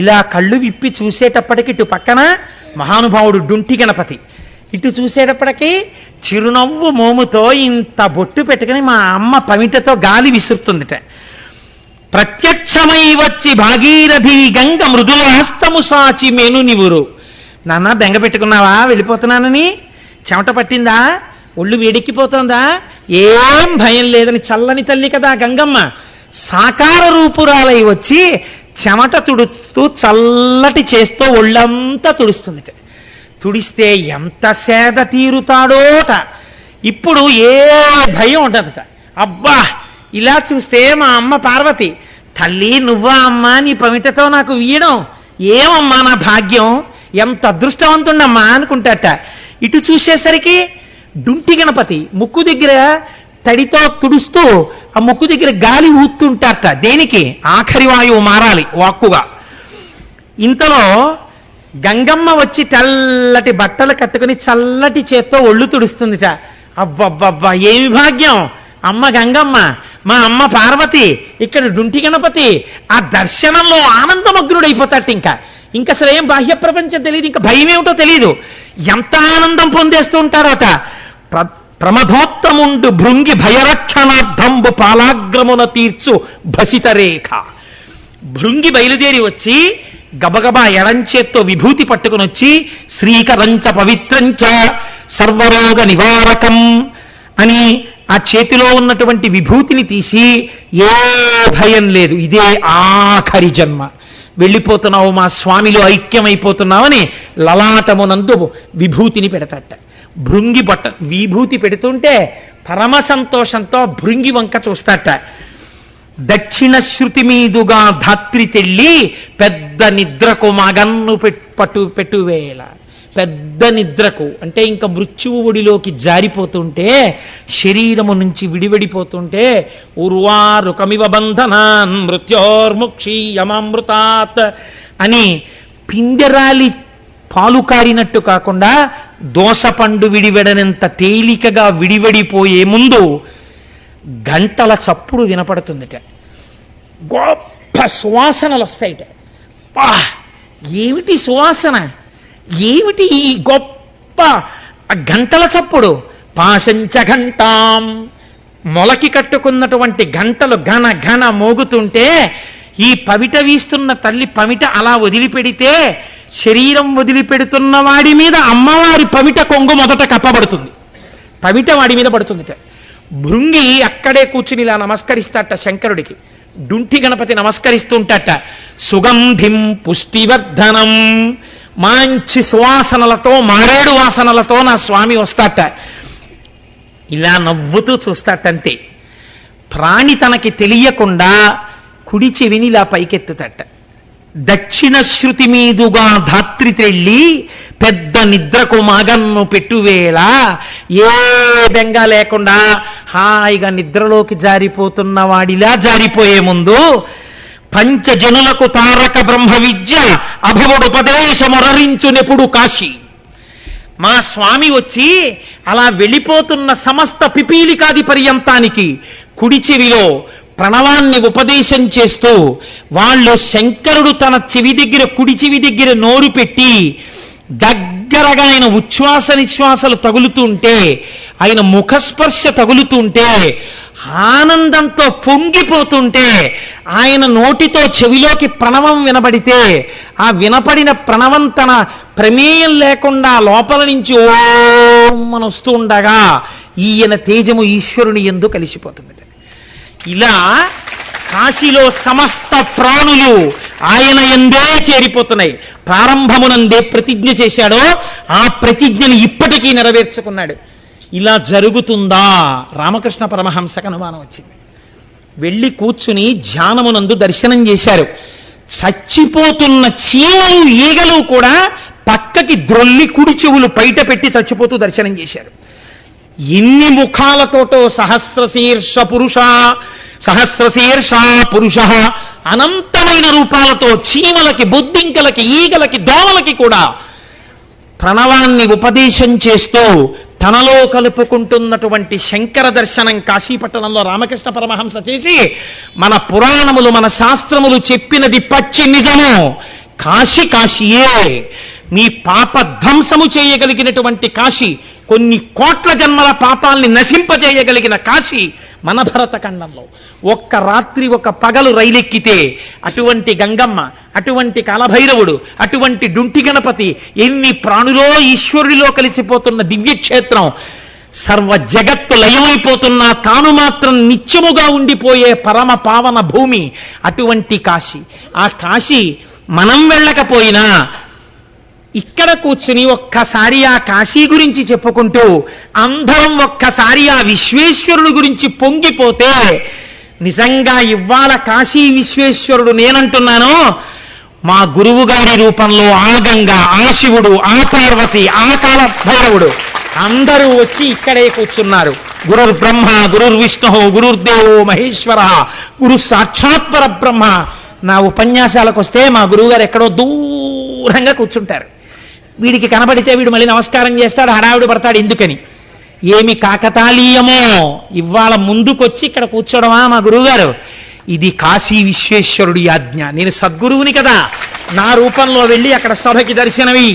ఇలా కళ్ళు విప్పి చూసేటప్పటికి ఇటు పక్కన మహానుభావుడు డుంటి గణపతి, ఇటు చూసేటప్పటికి చిరునవ్వు మోముతో ఇంత బొట్టు పెట్టుకుని మా అమ్మ పమిటతో గాలి విసురుతుందిట. ప్రత్యక్షమై వచ్చి భాగీరథి గంగ మృదుల హస్తము సాచి మేను నివురు. నాన్న బెంగ పెట్టుకున్నావా వెళ్ళిపోతున్నానని? చెమట పట్టిందా? ఒళ్ళు వేడెక్కిపోతుందా? ఏం భయం లేదని చల్లని తల్లి కదా గంగమ్మ సాకార రూపురాలై వచ్చి చెమట తుడుస్తూ చల్లటి చేస్తూ ఒళ్ళంతా తుడుస్తుంది. తుడిస్తే ఎంత సేద తీరుతాడోట. ఇప్పుడు ఏ భయం ఉండదట. అబ్బా ఇలా చూస్తే మా అమ్మ పార్వతి, తల్లి నువ్వా అమ్మా నీ పమిటతో నాకు వీయడం, ఏమమ్మా నా భాగ్యం, ఎంత అదృష్టవంతుండమ్మా అనుకుంటాట. ఇటు చూసేసరికి డుంటి గణపతి ముక్కు దగ్గర తడితో తుడుస్తూ ఆ ముక్కు దగ్గర గాలి ఊతుంటారట. దేనికి? ఆఖరి వాయువు మారాలి వాక్కుగా. ఇంతలో గంగమ్మ వచ్చి తెల్లటి బట్టలు కట్టుకుని చల్లటి చేత్తో ఒళ్ళు తుడుస్తుందిట. అబ్బబ్బబ్బా ఏమి భాగ్యం! అమ్మ గంగమ్మ, మా అమ్మ పార్వతి, ఇక్కడ డుంటి గణపతి. ఆ దర్శనంలో ఆనందమగ్నుడైపోతాట. ఇంకా అసలు ఏం బాహ్య ప్రపంచం తెలియదు, ఇంకా భయం ఏమిటో తెలియదు. ఎంత ఆనందం పొందేస్తూ ఉంటారట. ప్రమదోత్తముండు భృంగి భయరక్షణార్థంబు పాలాగ్రమున తీర్చు భసిత రేఖ. భృంగి బయలుదేరి వచ్చి గబగబా ఎడంచేత్తో విభూతి పట్టుకుని వచ్చి శ్రీకరంచ పవిత్రంచ సర్వరోగ నివారకం అని ఆ చేతిలో ఉన్నటువంటి విభూతిని తీసి, ఏ భయం లేదు, ఇదే ఆఖరి జన్మ, వెళ్ళిపోతున్నావు మా స్వామిలో ఐక్యమైపోతున్నావని లలాటమునందు విభూతిని పెడతాట. భృంగి బట్ట విభూతి పెడుతుంటే పరమ సంతోషంతో భృంగి వంక చూస్తాట. దక్షిణ శృతి మీదుగా ధాత్రి తెల్లి పెద్ద నిద్రకు మగన్ను పెట్టువేళ. పెద్ద నిద్రకు అంటే ఇంకా మృత్యువు ఒడిలోకి జారిపోతుంటే, శరీరము నుంచి విడివడిపోతుంటే, ఉర్వారుకమివ బంధనాన్ మృత్యోర్ముక్షీయమామృతాత్ అని పిండరాలి పాలు కారినట్టు కాకుండా దోసపండు విడివెడనంత తేలికగా విడివడిపోయే ముందు గంటల చప్పుడు వినపడుతుందిట. గొప్ప సువాసనలు వస్తాయిట. ఏమిటి సువాసన, ఏమిటి ఈ గొప్ప గంటల చప్పుడు? పాశంచ ఘంటాం, మొలకి కట్టుకున్నటువంటి గంటలు ఘన ఘన మోగుతుంటే, ఈ పవిట వీస్తున్న తల్లి పమిట అలా వదిలిపెడితే శరీరం వదిలిపెడుతున్న వాడి మీద అమ్మవారి పమిట కొంగు మొదట కప్పబడుతుంది, పమిట వాడి మీద పడుతుందిట. భృంగి అక్కడే కూర్చుని ఇలా నమస్కరిస్తాట శంకరుడికి. డుంటి గణపతి నమస్కరిస్తుంటట. సుగంధిం పుష్టివర్ధనం, మంచి సువాసనలతో మారేడు వాసనలతో నా స్వామి వస్తాట. ఇలా నవ్వుతూ చూస్తాటంతే. ప్రాణి తనకి తెలియకుండా కుడి చెవిని ఇలా పైకెత్తుతట. దక్షిణ శృతి మీదుగా ధాత్రి తెళ్ళి పెద్ద నిద్రకు మగన్ను పెట్టువేళ, ఏ బెంగా లేకుండా హాయిగా నిద్రలోకి జారిపోతున్న వాడిలా జారిపోయే ముందు పంచజనులకు తారక బ్రహ్మ విద్య అభవుడుపదేశమొరరించునెప్పుడు కాశీ. మా స్వామి వచ్చి అలా వెళ్ళిపోతున్న సమస్త పిపీలికాది పర్యంతానికి కుడి చెవిలో ప్రణవాన్ని ఉపదేశం చేస్తూ, వాళ్ళు శంకరుడు తన చెవి దగ్గర కుడి చెవి దగ్గర నోరు పెట్టి దగ్గరగా ఆయన ఉచ్ఛ్వాస నిశ్వాసలు తగులుతుంటే, ఆయన ముఖస్పర్శ తగులుతుంటే ఆనందంతో పొంగిపోతుంటే ఆయన నోటితో చెవిలోకి ప్రణవం వినబడితే ఆ వినపడిన ప్రణవం తన ప్రమేయం లేకుండా లోపల నుంచి ఓం అని వస్తూ ఉండగా ఈయన తేజము ఈశ్వరుని యందు కలిసిపోతుంది. ఇలా కాశీలో సమస్త ప్రాణులు ఆయన యందే చేరిపోతున్నాయి. ప్రారంభమునందే ప్రతిజ్ఞ చేశాడో ఆ ప్రతిజ్ఞని ఇప్పటికీ నెరవేర్చుకున్నాడు. ఇలా జరుగుతుందా? రామకృష్ణ పరమహంసకు అనుమానం వచ్చింది. వెళ్ళి కూర్చుని ధ్యానమునందు దర్శనం చేశారు. చచ్చిపోతున్న చీమలు ఈగలు కూడా పక్కకి ద్రొల్లి కుడి చెవులు బయట పెట్టి చచ్చిపోతూ దర్శనం చేశారు. ఎన్ని ముఖాలతోటో సహస్రశీర్ష పురుష అనంతమైన రూపాలతో చీమలకి, బొద్దింకలకి, ఈగలకి, దోమలకి కూడా ప్రణవాన్ని ఉపదేశం చేస్తూ తనలో కలుపుకుంటున్నటువంటి శంకర దర్శనం కాశీపట్టణంలో రామకృష్ణ పరమహంస చేసి మన పురాణములు, మన శాస్త్రములు చెప్పినది పచ్చి నిజము. కాశీ కాశీయే. మీ పాప ధ్వంసము చేయగలిగినటువంటి కాశీ, కొన్ని కోట్ల జన్మల పాపాల్ని నశింపజేయగలిగిన కాశీ మన భరతఖండంలో. ఒక్క రాత్రి ఒక పగలు రైలెక్కితే అటువంటి గంగమ్మ, అటువంటి కాలభైరవుడు, అటువంటి డుంటి గణపతి, ఎన్ని ప్రాణులో ఈశ్వరుడిలో కలిసిపోతున్న దివ్యక్షేత్రం, సర్వ జగత్తు లయమైపోతున్నా తాను మాత్రం నిత్యముగా ఉండిపోయే పరమ పావన భూమి అటువంటి కాశీ. ఆ కాశీ మనం వెళ్ళకపోయినా ఇక్కడ కూర్చుని ఒక్కసారి ఆ కాశీ గురించి చెప్పుకుంటూ అందరం ఒక్కసారి ఆ విశ్వేశ్వరుడు గురించి పొంగిపోతే, నిజంగా ఇవాళ కాశీ విశ్వేశ్వరుడు నేనంటున్నాను, మా గురువు గారి రూపంలో ఆ గంగ, ఆ శివుడు, ఆ పార్వతి, ఆ కాల భైరవుడు అందరూ వచ్చి ఇక్కడే కూర్చున్నారు. గురుర్ బ్రహ్మ, గురుర్ విష్ణు, గురుర్దేవో మహేశ్వర, గురు సాక్షాత్ పరబ్రహ్మ. నా ఉపన్యాసాలకు వస్తే మా గురువు గారు ఎక్కడో దూరంగా కూర్చుంటారు. వీడికి కనబడితే వీడు మళ్ళీ నమస్కారం చేస్తాడు, హడావిడి పడతాడు. ఎందుకని? ఏమి కాకతాళీయమో ఇవాళ ముందుకొచ్చి ఇక్కడ కూర్చోవడమా మా గురువుగారు? ఇది కాశీ విశ్వేశ్వరుడి ఆజ్ఞ. నేను సద్గురువుని కదా, నా రూపంలో వెళ్ళి అక్కడ సభకి దర్శనవి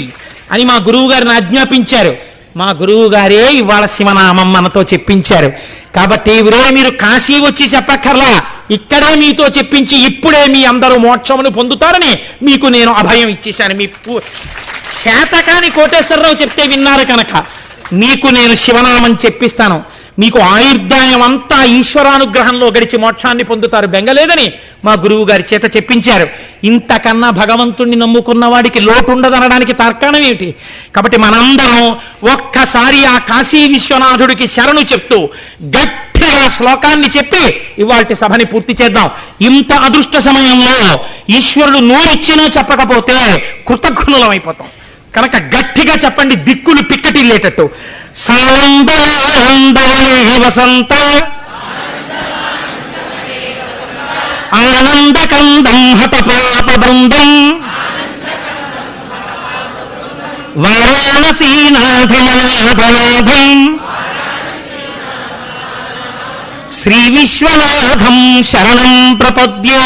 అని మా గురువు గారిని ఆజ్ఞాపించారు. మా గురువు గారే ఇవాళ శివనామం మనతో చెప్పించారు. కాబట్టి మీరు కాశీ వచ్చి చెప్పక్కర్లా, ఇక్కడే మీతో చెప్పించి ఇప్పుడే మీ అందరూ మోక్షమును పొందుతారని మీకు నేను అభయం ఇచ్చేశాను. మీ శాతకాని కోటేశ్వరరావు చెప్తే విన్నారు కనుక మీకు నేను శివనామం చెప్పిస్తాను. మీకు ఆయుర్దాయం అంతా ఈశ్వరానుగ్రహంలో గడిచి మోక్షాన్ని పొందుతారు, బెంగలేదని మా గురువు గారి చేత చెప్పించారు. ఇంతకన్నా భగవంతుణ్ణి నమ్ముకున్న వాడికి లోటు ఉండదనడానికి తర్కాణం ఏమిటి? కాబట్టి మనందరం ఒక్కసారి ఆ కాశీ విశ్వనాథుడికి శరణు చెప్తూ గట్టిగా శ్లోకాన్ని చెప్పి ఇవాల్టి సభని పూర్తి చేద్దాం. ఇంత అదృష్ట సమయంలో ఈశ్వరుడు నోరిచ్చినా చెప్పకపోతే కృతజ్ఞులం అయిపోతాం కనుక గట్టిగా చెప్పండి, దిక్కులు పిక్కటిల్లేటట్టు. వసంత ఆనందకందం హతపాప బృందం వారాణసీనాథమనాథనాథం శ్రీ విశ్వనాథం శరణం ప్రపద్యే.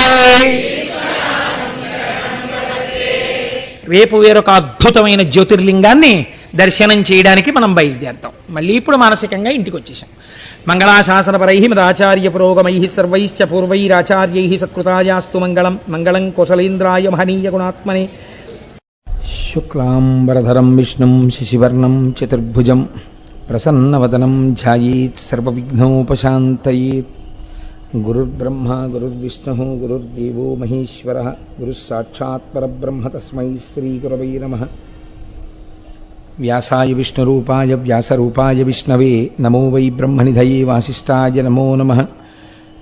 రేపు వేరొక అద్భుతమైన జ్యోతిర్లింగాన్ని దర్శనం చేయడానికి మనం బయలుదేరుతాం. మళ్ళీ ఇప్పుడు మానసికంగా ఇంటికి వచ్చేసాం. మంగళాశాసనపరై మదాచార్య పురోగమై సర్వైశ్చ పూర్వైరాచార్యై సత్కృతాయాస్తు మంగళం. మంగళం కోసలేంద్రాయ మహనీయ గుణాత్మనే. శుక్లాంబరధరం విష్ణుం శశివర్ణం చతుర్భుజం ప్రసన్నవదనం ధ్యాయేత్ సర్వవిఘ్నోపశాంతయేత్. గురుర్బ్రహ్మ గురుర్విష్ణు గురుర్దేవో మహేశ్వర గురుస్సాక్షాత్ పరబ్రహ్మ తస్మై శ్రీ గురవై నమః. వ్యాసాయ విష్ణురూపాయ వ్యాసరూపాయ విష్ణవే నమో వై బ్రహ్మనిధయే వాసిష్ఠాయ నమో నమః.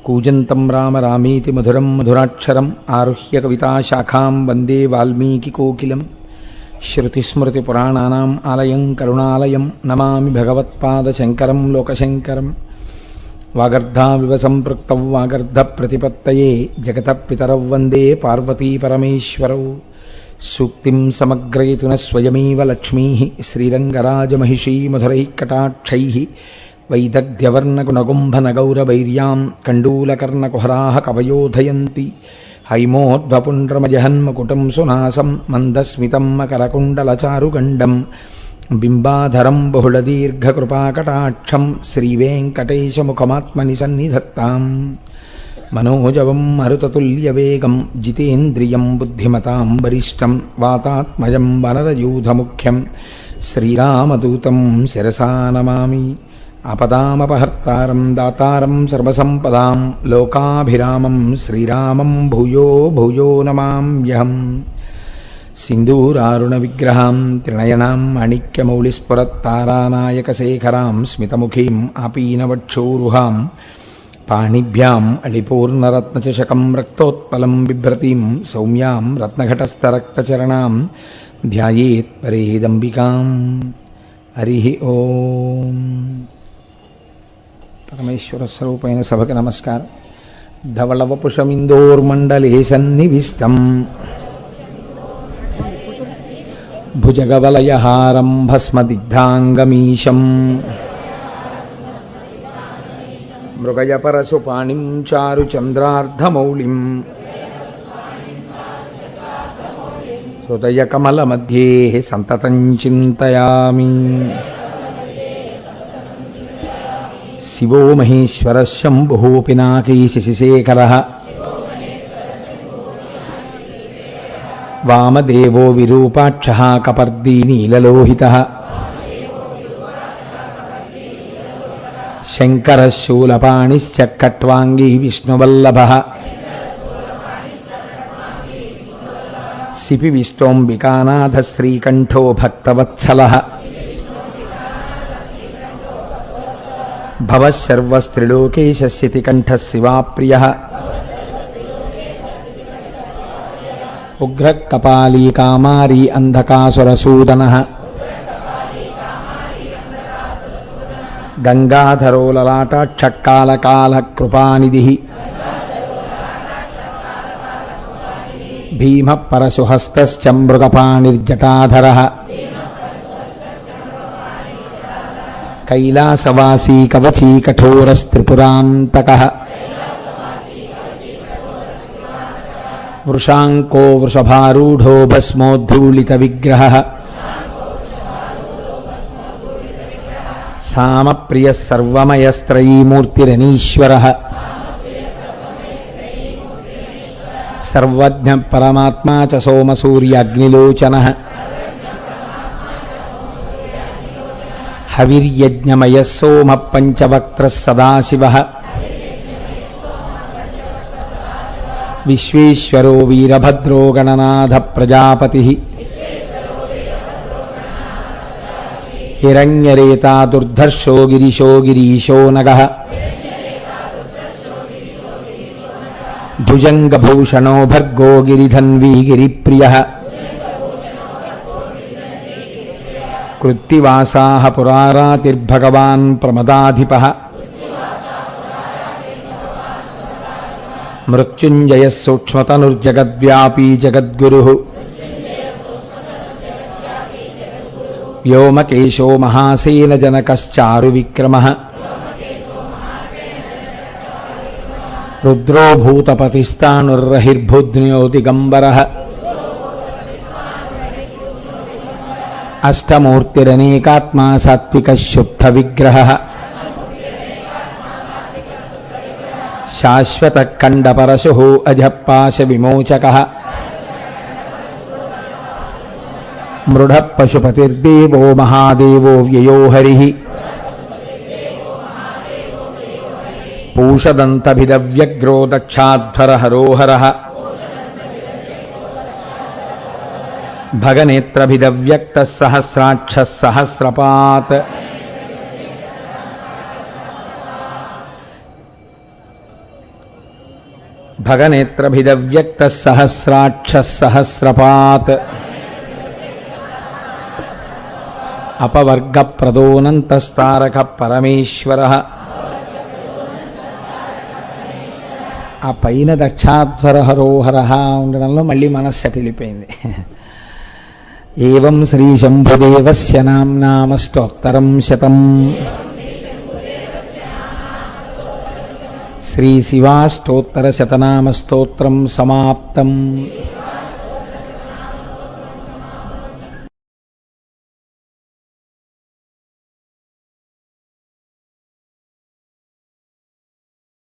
కూజంతం రామ రామేతి మధురం మధురాక్షరం ఆరుహ్య కవితాశాఖాం వందే వాల్మీకికోకిలం. శ్రుతిస్మృతిపురాణానాం ఆలయం కరుణాలయం నమామి భగవత్పాదశంకరం లోకశంకరం. వాగర్ధావివ సంపృక్తౌ వాగర్ధ ప్రతిపత్తయే జగతః పితరౌ వందే పార్వతీ పరమేశ్వరౌ. సూక్తిం సమగ్రయతున స్వయమేవ లక్ష్మీ శ్రీరంగరాజమహిషీ మధురైఃకటాక్షైః వైదగ్ధ్యవర్ణగుణగుంభనగౌరవైర్యాం కండూలకర్ణకుహరాः కవయోధయంతి. హైమోద్వపుండ్రమజహన్మకుటం సునాసం మందస్మితం మకరకుండలచారుగండం బింబాధరం బహుళదీర్ఘకృపాకటాక్షం శ్రీవేంకటేశముఖమాత్మని సన్నిధత్తాం. మనోజవం మరుతతుల్యవేగం జితేంద్రియం బుద్ధిమతాం వరిష్టం వాతాత్మజం వనరయూధముఖ్యం శ్రీరామదూతం శిరసా నమామి. ఆపదామపహర్తారం దాతారం సర్వసంపదాం లోకాభిరామం శ్రీరామం భూయో భూయో నమామ్యహం. సింధూరారుణ విగ్రహాం త్రినయనాం మాణిక్యమౌళిస్ఫురత్తారానాయకశేఖరాం స్మితముఖీం ఆపీనవక్షోరుహాం పాణిభ్యాం అళిపూర్ణరత్నచషకం రక్తోత్పలం బిభ్రతీం సౌమ్యాం రత్నఘటస్థరక్తచరణాం ధ్యాయేత్ పరేదంబికాం. హరి ఓం. పరమేశ్వర స్వరూపైన సభకు నమస్కారం. ధవళవపుషమిందోర్మండలే సన్నివిష్టం భుజగవలయహారం భస్మదిగ్ధాంగమీశం మృగయపరశుపాణిం చారుచంద్రార్ధమౌళిం హృదయకమలమధ్యే సంతతం చింతయామి. శివో మహేశ్వర శంభుః పినాకీ శశిశేఖరః వామదేవో విరూపాక్షః కపర్దీ నీలలోహితః శంకరः శూలపాణిశ్చ ఖట్వాంగీ విష్ణువల్లభః సిపి విష్టోంబికానాథ శ్రీకంఠో భక్తవత్సలః భవః సర్వస్త్రిలోకేశస్యతికంఠः శివాప్రియః ఉగ్రః కపాలీ కామారీ అంధకాసురసూదనః గంగాధరో లలాటాక్షకాలకాలకృపానిధిః భీమః పరశుహస్తశ్చ మృగపాణిర్జటాధరః కైలాసవాసీ కవచీ కఠోరస్త్రిపురాంతకః వృషాంకో వృషభారూఢో భస్మోద్ధూళితవిగ్రహः సామప్రియः సర్వమయస్త్రయీమూర్తిరనీశ్వరः సర్వజ్ఞః పరమాత్మా చ సోమసూర్యాగ్నిలోచనः హవిర్యజ్ఞమయः సోమః పంచవక్త్రः సదాశివः విశ్వేశ్వరో వీరభద్రో గణనాథ ప్రజాపతిః హిరణ్యరేతా దుర్ధర్షో గిరిశో గిరీశో నగః భుజంగభూషణో భర్గో గిరిధన్వీ గిరిప్రియః కృత్తివాసాః పురారాతిర్భగవాన్ ప్రమదాధిపః మృత్యుంజయः సూక్ష్మతనుర్జగద్వ్యాపీ జగద్గురుః వ్యోమకేశో మహాసేనజనకశ్చారువిక్రమः రుద్రో భూతపతిస్థాణుర్రహిర్భుజ్ఞో అష్టమూర్తిరనేకాత్మా సాత్వికः శుద్ధవిగ్రహः శాశ్వతః ఖండపరశుః అజఃపాశవిమోచకः మృఢః పశుపతిర్దేవో మహాదేవో వ్యయో హరిః పూషదంతభిదవ్యగ్రో దక్షాధ్వరహరోహరः భగనేత్రభిదవ్యక్తः సహస్రాక్షः సహస్రపాత్ భగనేత్రభిదవ్యక్తः సహస్రాక్షः సహస్రపాత్ అపవర్గప్రదోనంతస్తారకః పరమేశ్వరः. ఆ పైన దక్షాధ్వరహరోహరః ఉండడంలో మళ్ళీ మనస్సు అటిలిపోయింది. ఏవం శ్రీ శంభుదేవస్య నామ్నామష్టోత్తరం శతం శ్రీ శివాష్టోత్తర శతనామస్తోత్రం సమాప్తం.